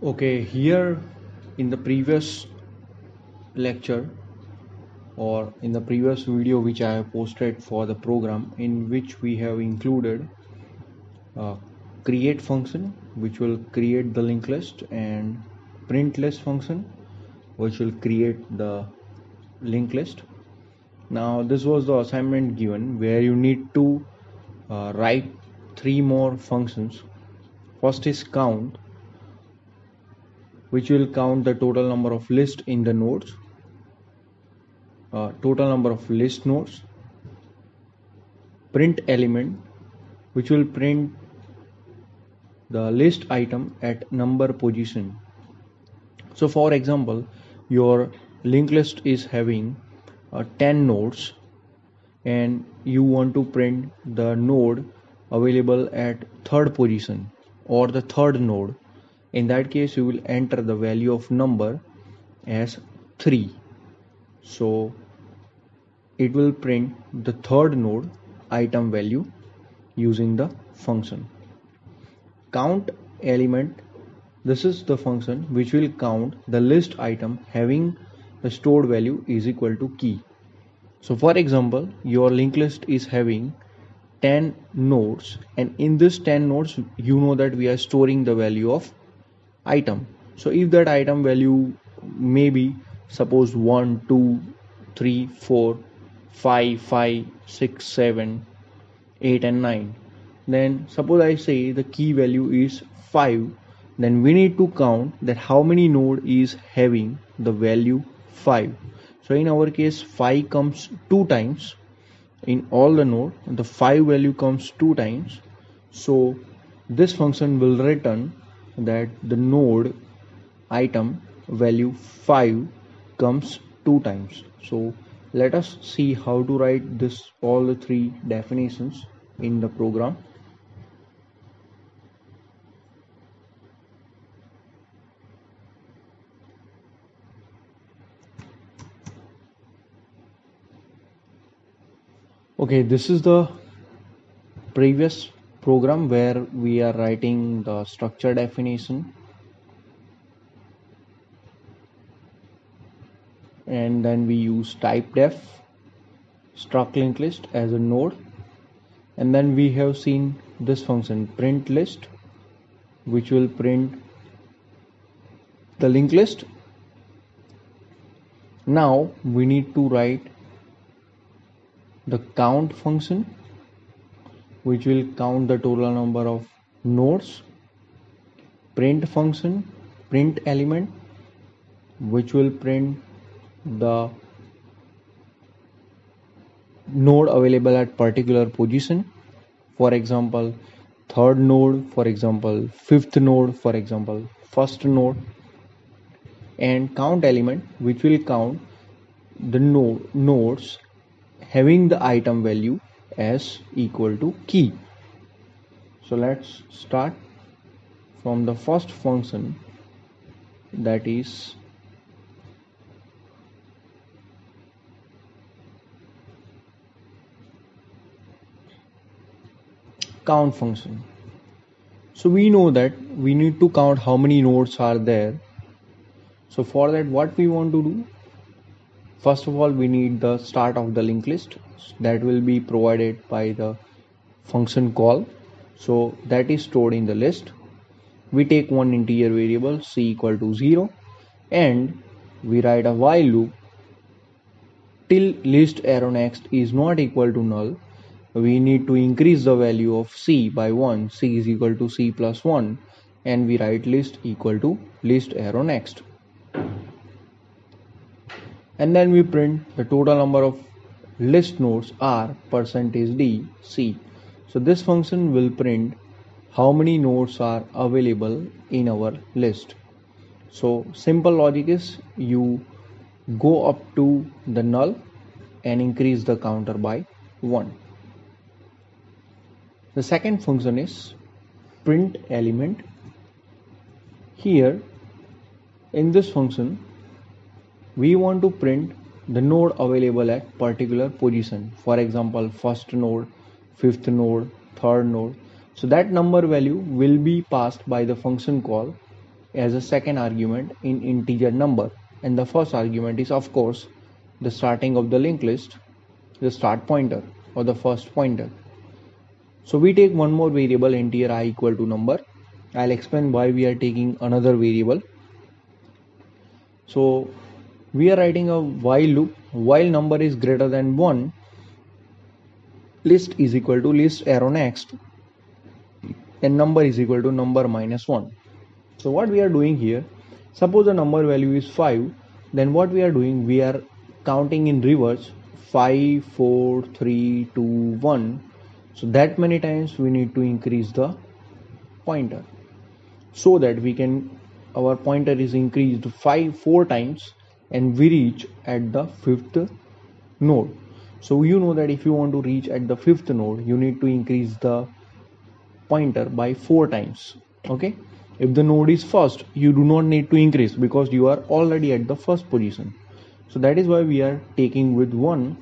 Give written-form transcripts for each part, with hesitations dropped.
Okay, here in the previous lecture or in the previous video which I have posted for the program, in which we have included a create function which will create the linked list and print list function which will create the linked list. Now this was the assignment given where you need to write three more functions. First is count, which will count the total number of lists in the nodes, total number of list nodes. Print element, which will print the list item at number position. So for example, your linked list is having 10 nodes and you want to print the node available at third position or the third node. In that case, you will enter the value of number as 3. So it will print the third node item value using the function. Count element, this is the function which will count the list item having the stored value is equal to key. So for example, your linked list is having 10 nodes, and in this 10 nodes you know that we are storing the value of item. So if that item value may be suppose 1 2 3 4 5 5 6 7 8 and 9, then suppose I say the key value is 5, then we need to count that how many node is having the value 5. So in our case 5 comes 2 times in all the node, the 5 value comes 2 times. So this function will return that the node item value 5 comes 2 times. So let us see how to write this all the three definitions in the program. Okay, this is the previous program where we are writing the structure definition, and then we use type def struct linked list as a node, and then we have seen this function print list which will print the linked list. Now we need to write the count function which will count the total number of nodes. Print function, print element, which will print the node available at particular position. For example, third node, for example, fifth node, for example, first node. And count element, which will count the nodes having the item value as equal to key. So let's start from the first function, that is count function. So we know that we need to count how many nodes are there. So for that, what we want to do, first of all, we need the start of the linked list that will be provided by the function call. So that is stored in the list. We take one integer variable c equal to 0 and we write a while loop till list arrow next is not equal to null. We need to increase the value of c by 1, c is equal to c plus 1, and we write list equal to list arrow next. And then we print the total number of list nodes are %d c. So this function will print how many nodes are available in our list. So simple logic is you go up to the null and increase the counter by 1. The second function is print element. Here in this function we want to print the node available at particular position. For example, first node, fifth node, third node. So that number value will be passed by the function call as a second argument in integer number, and the first argument is of course the starting of the linked list, the start pointer or the first pointer. So we take one more variable integer I equal to number. I'll explain why we are taking another variable. So we are writing a while loop. While number is greater than 1, list is equal to list arrow next, and number is equal to number minus 1. So what we are doing here, suppose the number value is 5, then what we are doing, we are counting in reverse 5, 4, 3, 2, 1. So that many times we need to increase the pointer so that our pointer is increased 4 times and we reach at the 5th node. So you know that if you want to reach at the 5th node, you need to increase the pointer by 4 times. Okay, if the node is first, you do not need to increase because you are already at the first position. So that is why we are taking with 1,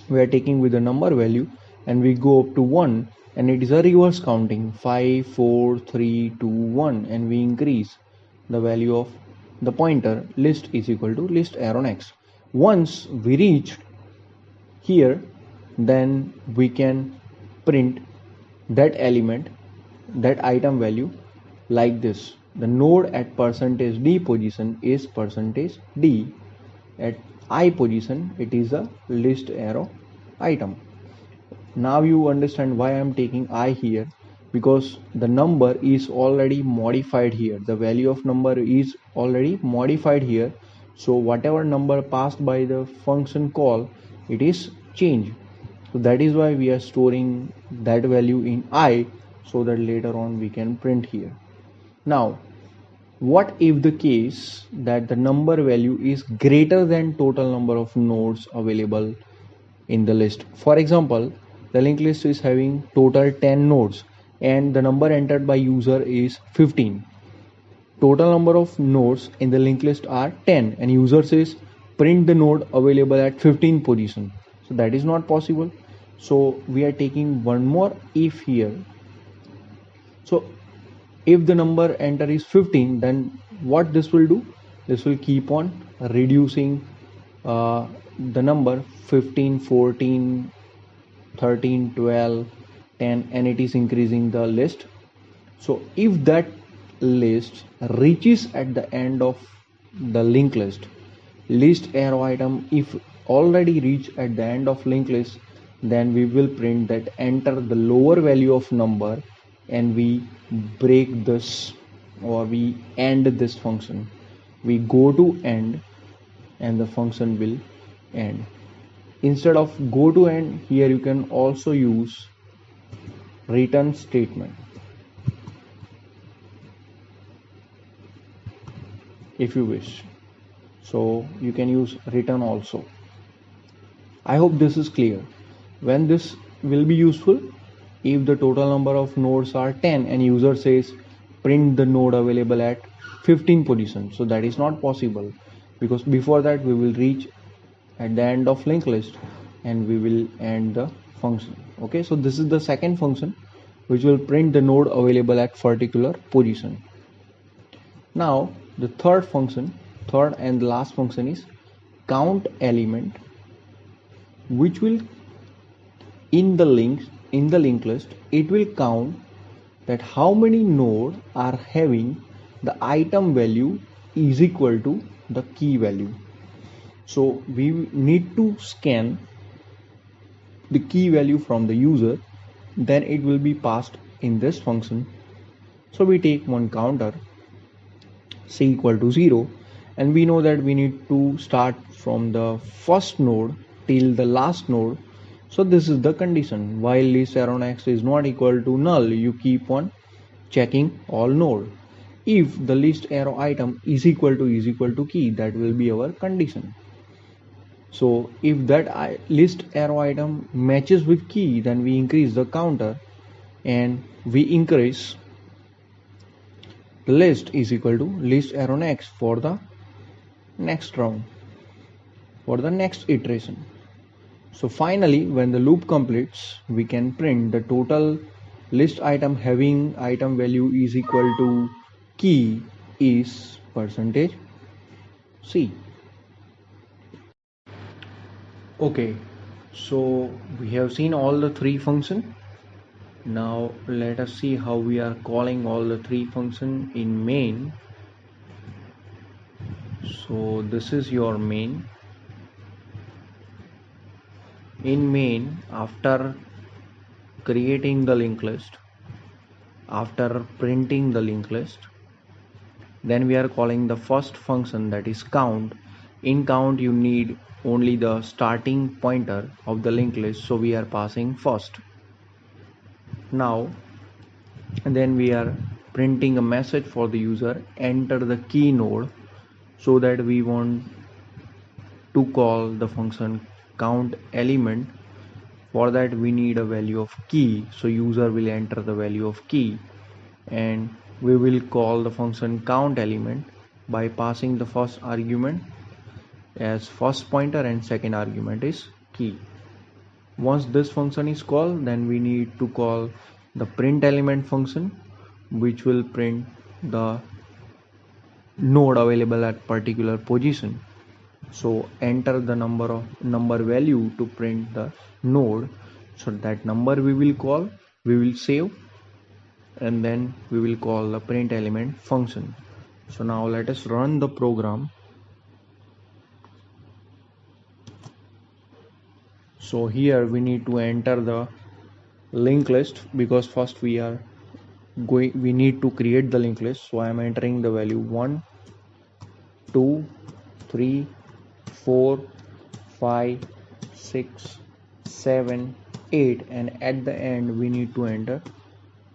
we are taking with the number value and we go up to 1, and it is a reverse counting 5, 4, 3, 2, 1, and we increase the value of the pointer list is equal to list arrow next. Once we reach here, then we can print that element, that item value like this. The node at %d position is %d. At I position, it is a list arrow item. Now you understand why I am taking I here, because the number is already modified here. The value of number is already modified here. So whatever number passed by the function call, it is changed. So that is why we are storing that value in I, so that later on we can print here. Now, what if the case that the number value is greater than total number of nodes available in the list? For example, the linked list is having total 10 nodes and the number entered by user is 15. Total number of nodes in the linked list are 10 and user says print the node available at 15 position. So that is not possible. So we are taking one more if here. So if the number enter is 15, then what this will do? This will keep on reducing the number 15, 14, 13, 12, 10, and it is increasing the list. So if that list reaches at the end of the linked list arrow item, if already reach at the end of linked list, then we will print that enter the lower value of number, and we break this or we end this function. We go to end and the function will end. Instead of go to end, here you can also use return statement if you wish. So you can use return also. I hope this is clear. When this will be useful, if the total number of nodes are 10 and user says print the node available at 15 position. So that is not possible, because before that we will reach at the end of linked list and we will end the function. Okay, so this is the second function which will print the node available at particular position. Now the third and the last function is count element, which will in the linked list, it will count that how many nodes are having the item value is equal to the key value. So we need to scan the key value from the user, then it will be passed in this function. So we take one counter c equal to 0, and we know that we need to start from the first node till the last node. So this is the condition. While list arrow next is not equal to null, you keep on checking all node. If the list arrow item is equal to key, that will be our condition. So if that list arrow item matches with key, then we increase the counter and we increase the list is equal to list arrow next for the next round, for the next iteration. So finally, when the loop completes, we can print the total list item having item value is equal to key is percentage C. Okay, so we have seen all the three functions. Now let us see how we are calling all the three functions in main. So this is your main. In main, after creating the linked list, after printing the linked list, then we are calling the first function, that is count. In count you need only the starting pointer of the linked list, so we are passing first. Now then we are printing a message for the user, enter the key node, so that we want to call the function count element. For that we need a value of key, so user will enter the value of key, and we will call the function count element by passing the first argument as first pointer and second argument is key. Once this function is called, then we need to call the print element function, which will print the node available at particular position. So enter the number value to print the node, so that number we will call, we will save, and then we will call the print element function. So now let us run the program. So here we need to enter the linked list, because first we need to create the linked list. So I am entering the value 1 2 3 4 5 6 7 8, and at the end we need to enter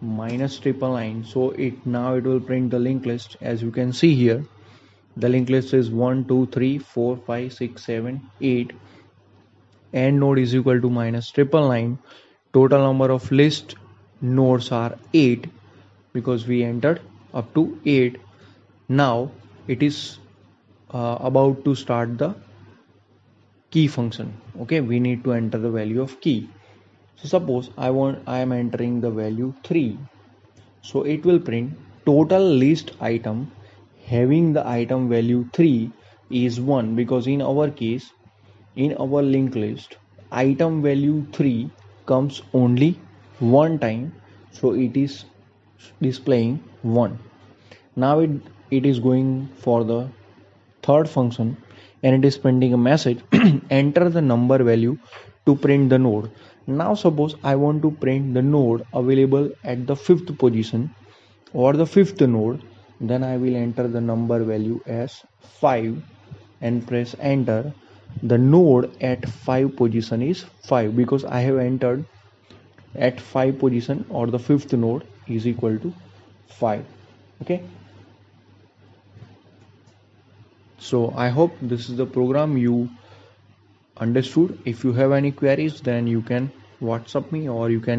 minus triple line. So it will print the linked list. As you can see here, the linked list is 1 2 3 4 5 6 7 8, and node is equal to minus triple line. Total number of list nodes are 8, because we entered up to 8. Now it is about to start the key function. Okay, we need to enter the value of key. So suppose I am entering the value 3, so it will print total list item having the item value 3 is 1, because in our case, in our linked list, item value 3 comes only one time, so it is displaying 1. Now it is going for the third function, and it is printing a message enter the number value to print the node. Now suppose I want to print the node available at the 5th position or the 5th node, then I will enter the number value as 5 and press enter. The node at 5 position is 5, because I have entered at 5 position, or the 5th node is equal to 5. Okay, so I hope this is the program you understood. If you have any queries, then you can WhatsApp me, or you can